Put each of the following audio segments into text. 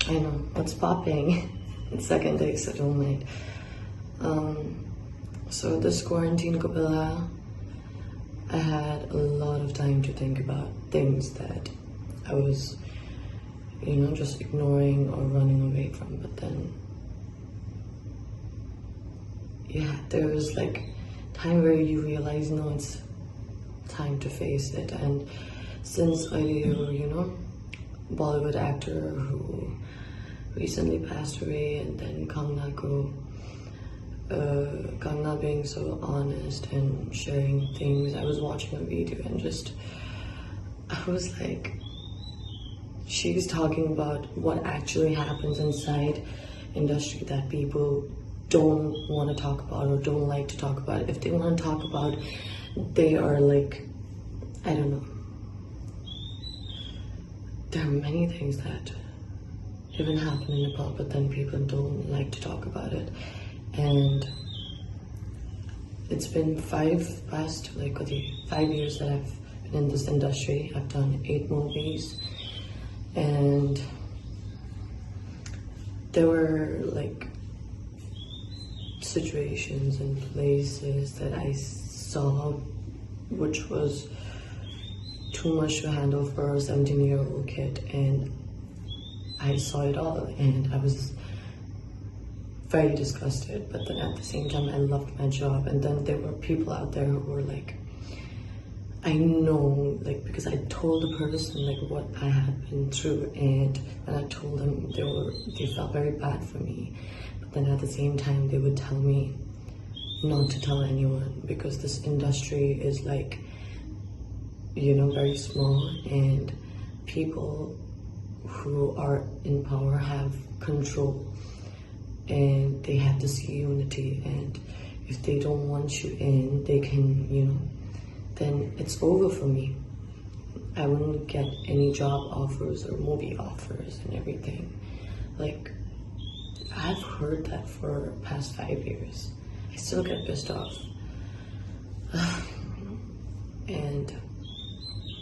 I know, what's popping? It's second day, so don't mind. So this quarantine Kapila, I had a lot of time to think about things that I was, just ignoring or running away from. But then, yeah, there was like time where you realize, no, it's time to face it. And since I, Bollywood actor who recently passed away, and then Kangna being so honest and sharing things, I was watching a video and I was like, she's talking about what actually happens inside industry that people don't want to talk about or don't like to talk about. If they want to talk about, they are like, I don't know. There are many things that even happen in Nepal, but then people don't like to talk about it. And it's been 5 years that I've been in this industry. I've done 8 movies, and there were like situations and places that I saw which was too much to handle for a 17-year-old kid, and I saw it all and I was very disgusted. But then at the same time, I loved my job. And then there were people out there who were like, I know, like, because I told the person like what I had been through, and when I told them, they felt very bad for me. But then at the same time, they would tell me not to tell anyone, because this industry is like, very small, and people who are in power have control, and they have to see unity. And if they don't want you in, they can, then it's over for me. I wouldn't get any job offers or movie offers and everything. Like, I've heard that for past 5 years. I still get pissed off. And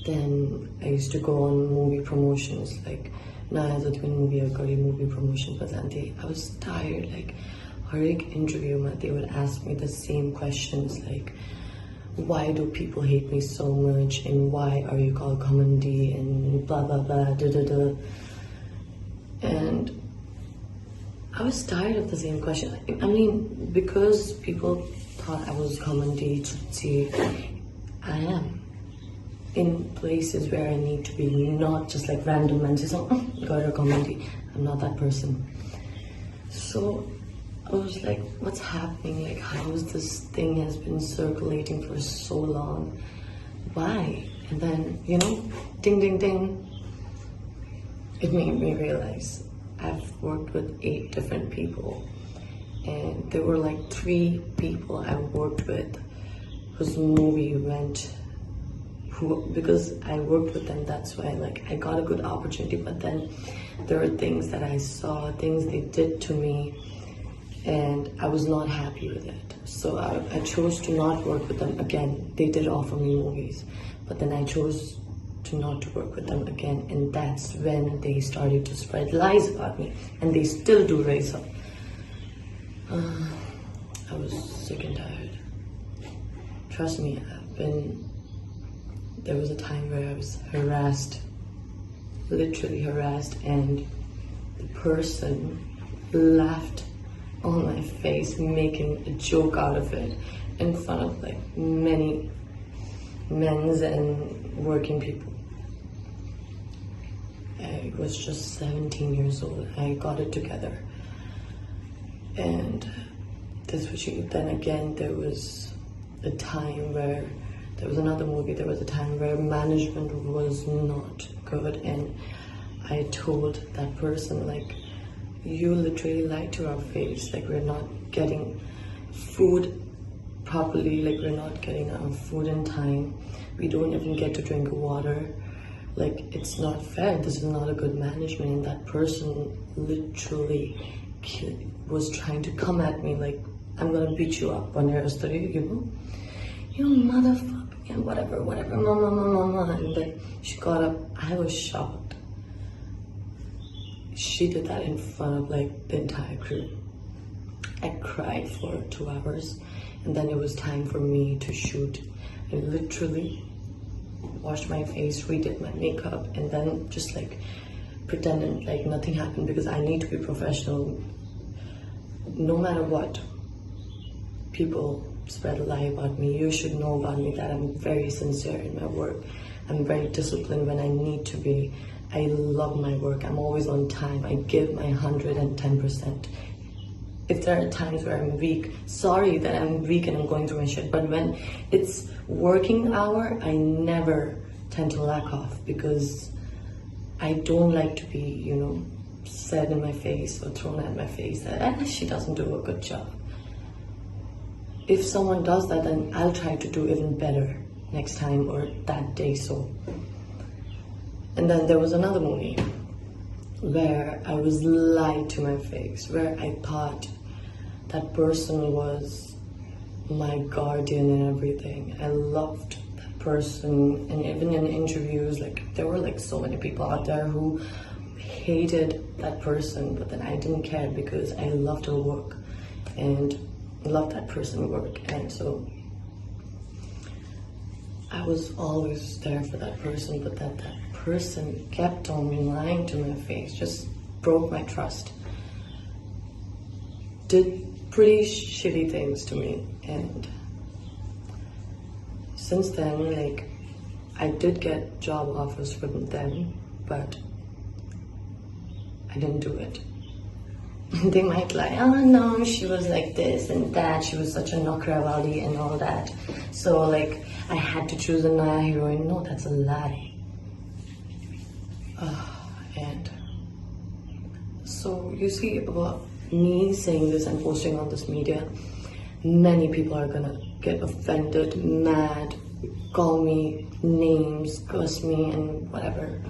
then I used to go on movie promotions, like, movie promotion, but then I was tired. Like, every interview, they would ask me the same questions, like, why do people hate me so much, and why are you called comedy, and blah blah blah, da da da. And I was tired of the same question. I mean, because people thought I was comedy, I am in places where I need to be, not just like random men say, oh, got a comedy. I'm not that person. So I was like, what's happening? Like, how is this thing has been circulating for so long? Why? And then, ding, ding, ding. It made me realize I've worked with 8 different people. And there were like 3 people I worked with whose movie went, because I worked with them, that's why I got a good opportunity. But then there are things that I saw, things they did to me, and I was not happy with it. So I chose to not work with them again. They did offer me movies, but then I chose to not to work with them again. And that's when they started to spread lies about me, and they still do raise up. I was sick and tired. Trust me, there was a time where I was harassed, literally harassed, and the person laughed on my face, making a joke out of it in front of like many men's and working people. I was just 17 years old. I got it together. And then again, there was a time where there was another movie. There was a time where management was not good, and I told that person, like, you literally lied to our face. Like, we're not getting food properly. Like, we're not getting our food in time. We don't even get to drink water. Like, it's not fair. This is not a good management. And that person literally was trying to come at me like, I'm gonna beat you up on your study, you motherfucker, and whatever, mama. And then she got up. I was shocked. she did that in front of like the entire crew. I cried for 2 hours, and then it was time for me to shoot. I literally washed my face, redid my makeup, and then just like pretending like nothing happened, because I need to be professional. No matter what people spread a lie about me, you should know about me that I'm very sincere in my work. I'm very disciplined when I need to be. I love my work. I'm always on time. I give my 110%. If there are times where I'm weak, sorry that I'm weak and I'm going through my shit, but when it's working hour, I never tend to lack off, because I don't like to be, you know, said in my face or thrown at my face that she doesn't do a good job. If someone does that, then I'll try to do even better next time or that day. So, and then there was another movie where I was lied to my face, where I thought that person was my guardian and everything. I loved that person, and even in interviews, like there were like so many people out there who hated that person, but then I didn't care because I loved her work and loved that person's work, and so I was always there for that person, but that person kept on lying to my face, just broke my trust, did pretty shitty things to me. And since then, like, I did get job offers from them, but I didn't do it. They might like, oh no, she was like this and that, she was such a Nakrawali and all that, so like I had to choose a Naya heroine. No, that's a lie. And so you see, about me saying this and posting on this media, many people are gonna get offended, mad, call me names, curse me and whatever.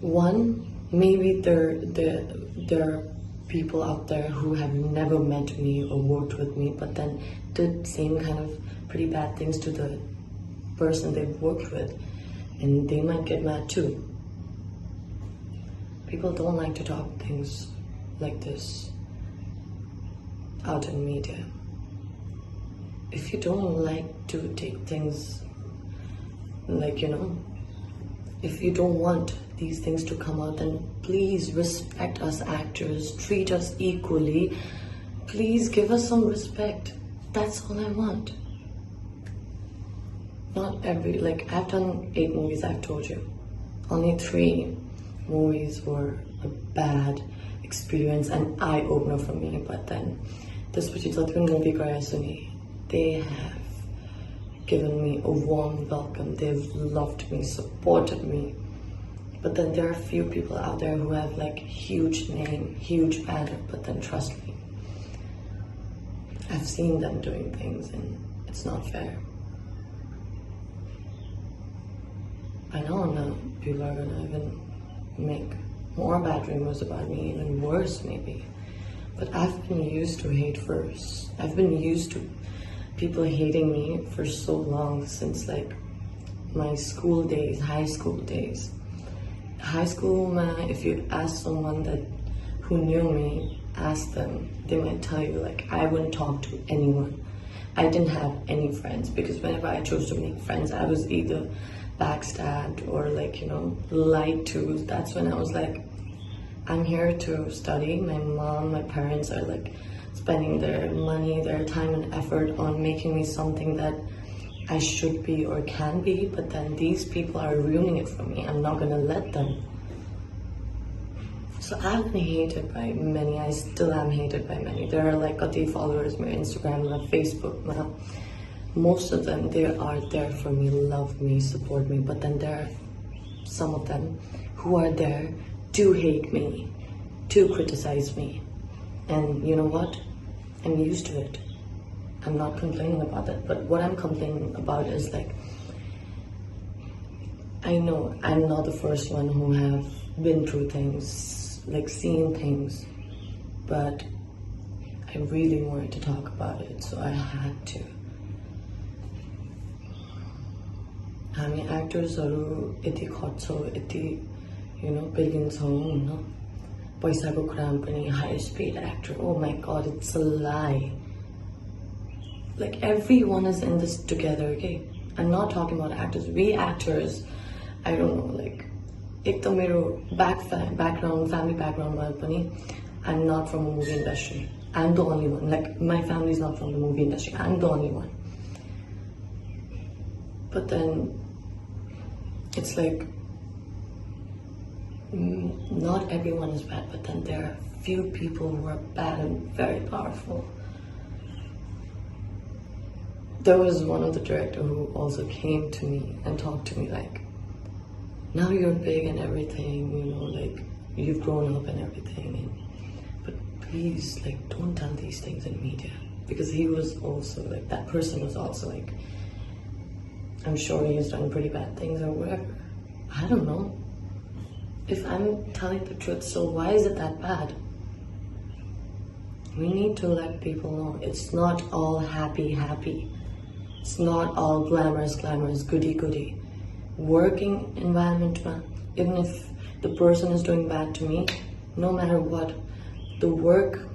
One, maybe there are people out there who have never met me or worked with me, but then did same kind of pretty bad things to the person they've worked with, and they might get mad too. People don't like to talk things like this out in media. If you don't like to take things like, you know, if you don't want these things to come out, then please respect us actors, treat us equally. Please give us some respect. That's all I want. Not every, like, I've done 8 movies, I've told you. Only 3 movies were a bad experience, an eye-opener for me, but then this particular movie, they have given me a warm welcome. They've loved me, supported me. But then there are a few people out there who have like huge name, huge banner, but then trust me, I've seen them doing things and it's not fair. I know now people are gonna even make more bad rumors about me, even worse maybe. But I've been used to hate first. I've been used to people hating me for so long, since like my school days, high school days. High school, man, if you ask someone that who knew me, ask them, they might tell you like I wouldn't talk to anyone. I didn't have any friends, because whenever I chose to make friends, I was either backstabbed or like, you know, lied to. That's when I was like, I'm here to study. My mom, my parents are like spending their money, their time and effort on making me something that I should be or can be, but then these people are ruining it for me. I'm not gonna let them. So I've been hated by many. I still am hated by many. There are like 30 followers on Instagram, on Facebook now. Most of them, they are there for me, love me, support me, but then there are some of them who are there to hate me, to criticize me. And you know what? I'm used to it. I'm not complaining about that, but what I'm complaining about is like, I know I'm not the first one who have been through things, like seen things, but I really wanted to talk about it, so I had to. हामी एक्टर्सहरू यति खट्छौँ, यति you know, billions home, no? Paisa ko kram pani, highest paid actor. Oh my god, it's a lie. Like, everyone is in this together, okay? I'm not talking about actors. We actors, I don't know, like, ek to mero background, family background, I'm not from the movie industry. I'm the only one. Like, my family's not from the movie industry. I'm the only one. But then, it's like, not everyone is bad, but then there are few people who are bad and very powerful. There was one of the director who also came to me and talked to me like, now you're big and everything, you know, like, you've grown up and everything, but please, like, don't tell these things in media. Because he was also like, that person was also like, I'm sure he's done pretty bad things or whatever. I don't know. If I'm telling the truth, so why is it that bad? We need to let people know it's not all happy. It's not all glamorous, goody. Working environment, even if the person is doing bad to me, no matter what, the work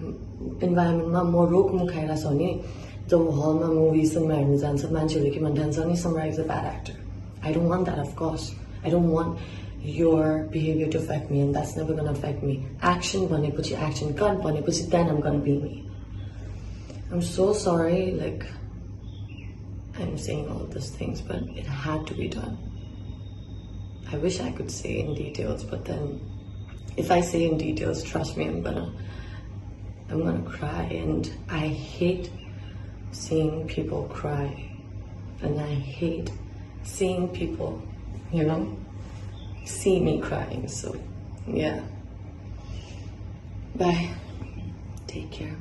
environment more the hall movies and marriages and Samragyee is a bad actor. I don't want that, of course. I don't want your behavior to affect me, and that's never gonna affect me. Action, action, gun, then I'm gonna be me. I'm so sorry, like, I'm saying all of these things, but it had to be done. I wish I could say in details, but then if I say in details, trust me, I'm gonna cry, and I hate seeing people cry, and I hate seeing people, you know, see me crying. So yeah, bye, take care.